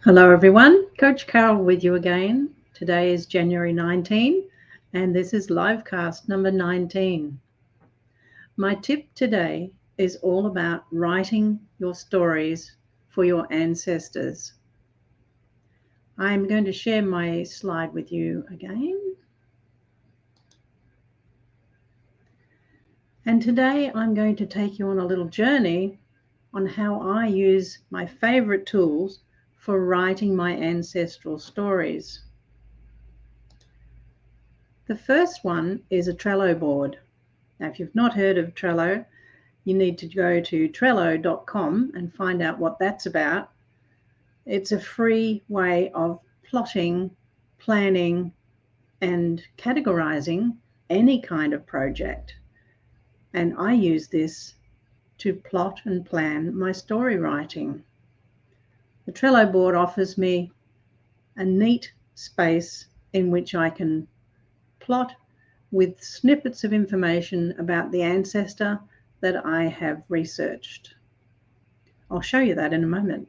Hello everyone, Coach Carole with you again. Today is January 19 and this is livecast number 19. My tip today is all about writing your stories for your ancestors. I'm going to share my slide with you again. And today I'm going to take you on a little journey on how I use my favorite tools for writing my ancestral stories. The first one is a Trello board. Now, if you've not heard of Trello, you need to go to Trello.com and find out what that's about. It's a free way of plotting, planning, and categorizing any kind of project. And I use this to plot and plan my story writing. The Trello board offers me a neat space in which I can plot with snippets of information about the ancestor that I have researched. I'll show you that in a moment.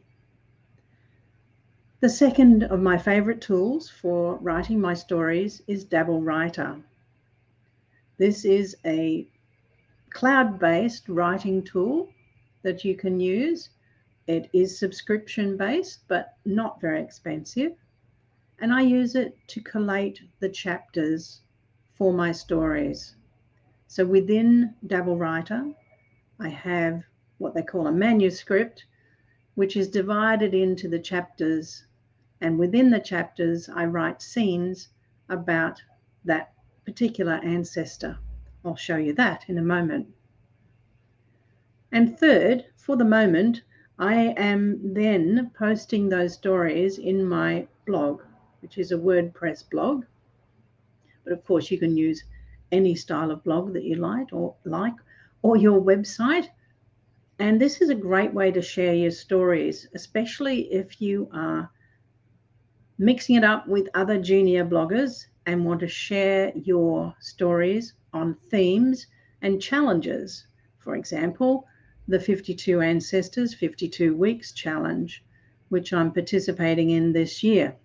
The second of my favorite tools for writing my stories is Dabble Writer. This is a cloud-based writing tool that you can use. It is subscription-based, but not very expensive. And I use it to collate the chapters for my stories. So within Dabble Writer, I have what they call a manuscript, which is divided into the chapters. And within the chapters, I write scenes about that particular ancestor. I'll show you that in a moment. And third, for the moment, I am then posting those stories in my blog, which is a WordPress blog. But of course, you can use any style of blog that you like or your website. And this is a great way to share your stories, especially if you are mixing it up with other junior bloggers and want to share your stories on themes and challenges. For example, the 52 Ancestors 52 Weeks Challenge, which I'm participating in this year.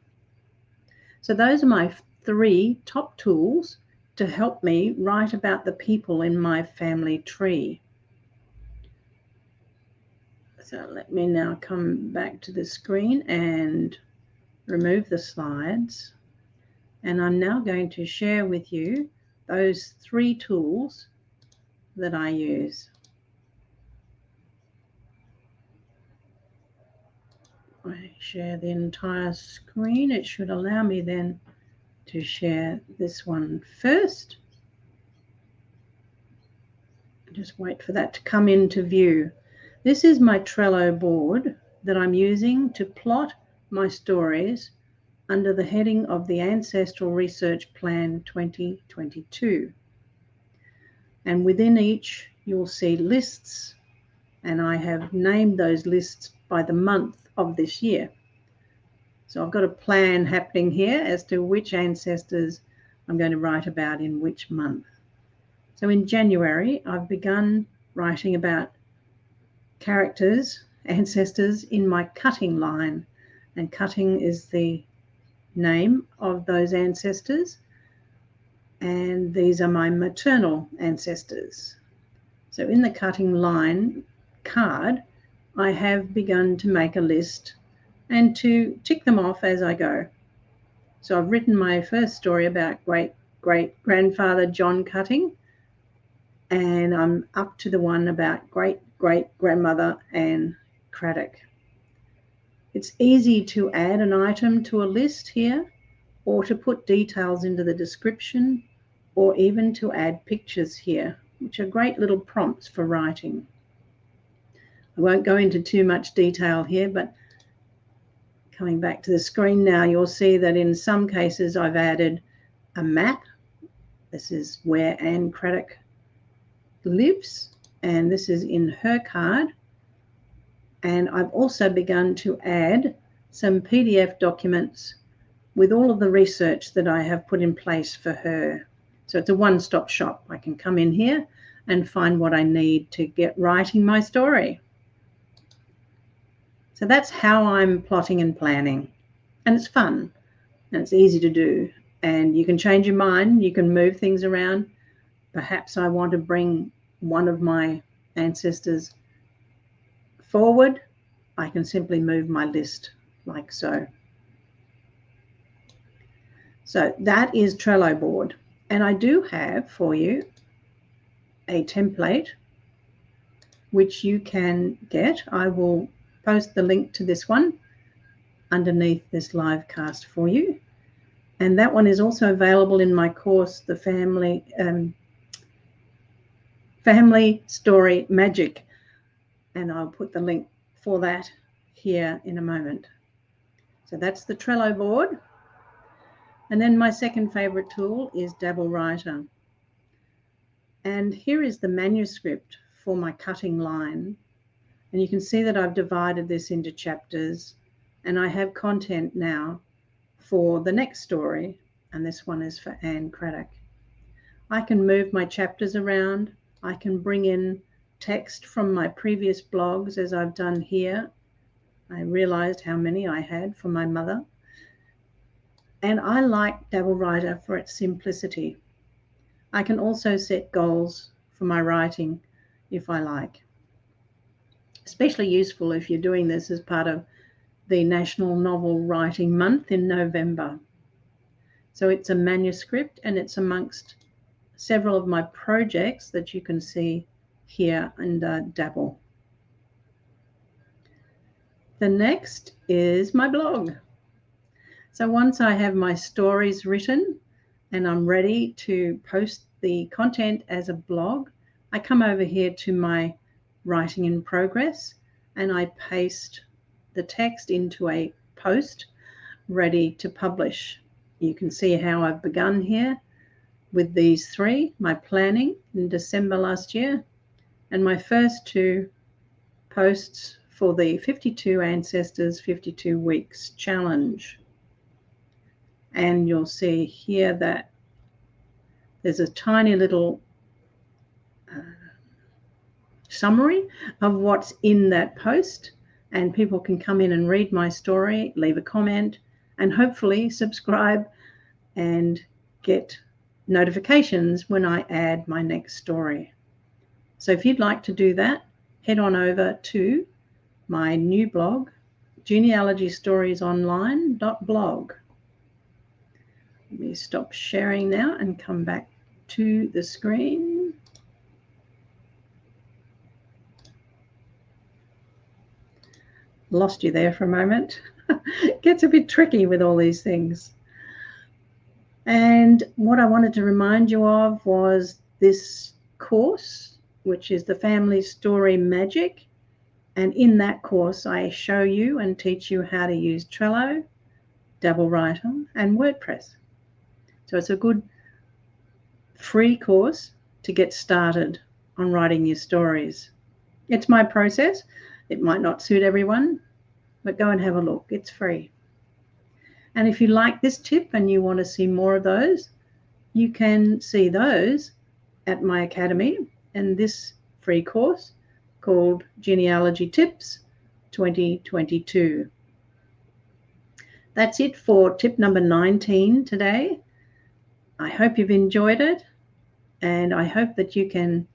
So those are my 3 top tools to help me write about the people in my family tree. So let me now come back to the screen and remove the slides. And I'm now going to share with you those 3 tools that I use. I share the entire screen. It should allow me then to share this one first. Just wait for that to come into view. This is my Trello board that I'm using to plot my stories under the heading of the Ancestral Research Plan 2022. And within each, you'll see lists, and I have named those lists by the month of this year. So I've got a plan happening here as to which ancestors I'm going to write about in which month. So in January, I've begun writing about characters, ancestors in my cutting line. And cutting is the name of those ancestors. And these are my maternal ancestors. So in the cutting line card, I have begun to make a list and to tick them off as I go. So I've written my first story about great-great-grandfather John Cutting, and I'm up to the one about great-great-grandmother Anne Craddock. It's easy to add an item to a list here, or to put details into the description, or even to add pictures here, which are great little prompts for writing. I won't go into too much detail here, but coming back to the screen now, you'll see that in some cases I've added a map. This is where Anne Craddock lives, and this is in her card. And I've also begun to add some PDF documents with all of the research that I have put in place for her. So it's a one-stop shop. I can come in here and find what I need to get writing my story. So that's how I'm plotting and planning. And it's fun and it's easy to do. And you can change your mind. You can move things around. Perhaps I want to bring one of my ancestors forward. I can simply move my list like so. So that is Trello Board. And I do have for you a template which you can get. I will post the link to this one underneath this live cast for you. And that one is also available in my course, the Family Story Magic. And I'll put the link for that here in a moment. So that's the Trello board. And then my second favorite tool is Dabble Writer. And here is the manuscript for my cutting line. And you can see that I've divided this into chapters, and I have content now for the next story. And this one is for Anne Craddock. I can move my chapters around. I can bring in text from my previous blogs, as I've done here. I realized how many I had for my mother. And I like Dabble Writer for its simplicity. I can also set goals for my writing if I like. Especially useful if you're doing this as part of the National Novel Writing Month in November. So it's a manuscript and it's amongst several of my projects that you can see here under Dabble. The next is my blog. So once I have my stories written and I'm ready to post the content as a blog, I come over here to my writing in progress and I paste the text into a post ready to publish. You can see how I've begun here with these three, my planning in December last year, and my first two posts for the 52 Ancestors 52 Weeks Challenge. And you'll see here that there's a tiny little summary of what's in that post, and people can come in and read my story, leave a comment, and hopefully subscribe and get notifications when I add my next story. So if you'd like to do that, head on over to my new blog, genealogystoriesonline.blog. Let me stop sharing now and come back to the screen. Lost you there for a moment. It gets a bit tricky with all these things. And what I wanted to remind you of was this course, which is the Family Story Magic. And in that course, I show you and teach you how to use Trello, Dabble Writer, and WordPress. So it's a good free course to get started on writing your stories. It's my process. It might not suit everyone, but go and have a look. It's free. And if you like this tip and you want to see more of those, you can see those at my academy and this free course called Genealogy Tips 2022. That's it for tip number 19 today. I hope you've enjoyed it, and I hope that you can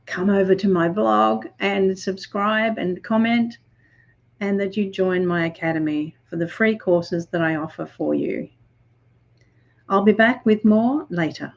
come over to my blog and subscribe and comment, and that you join my academy for the free courses that I offer for you. I'll be back with more later.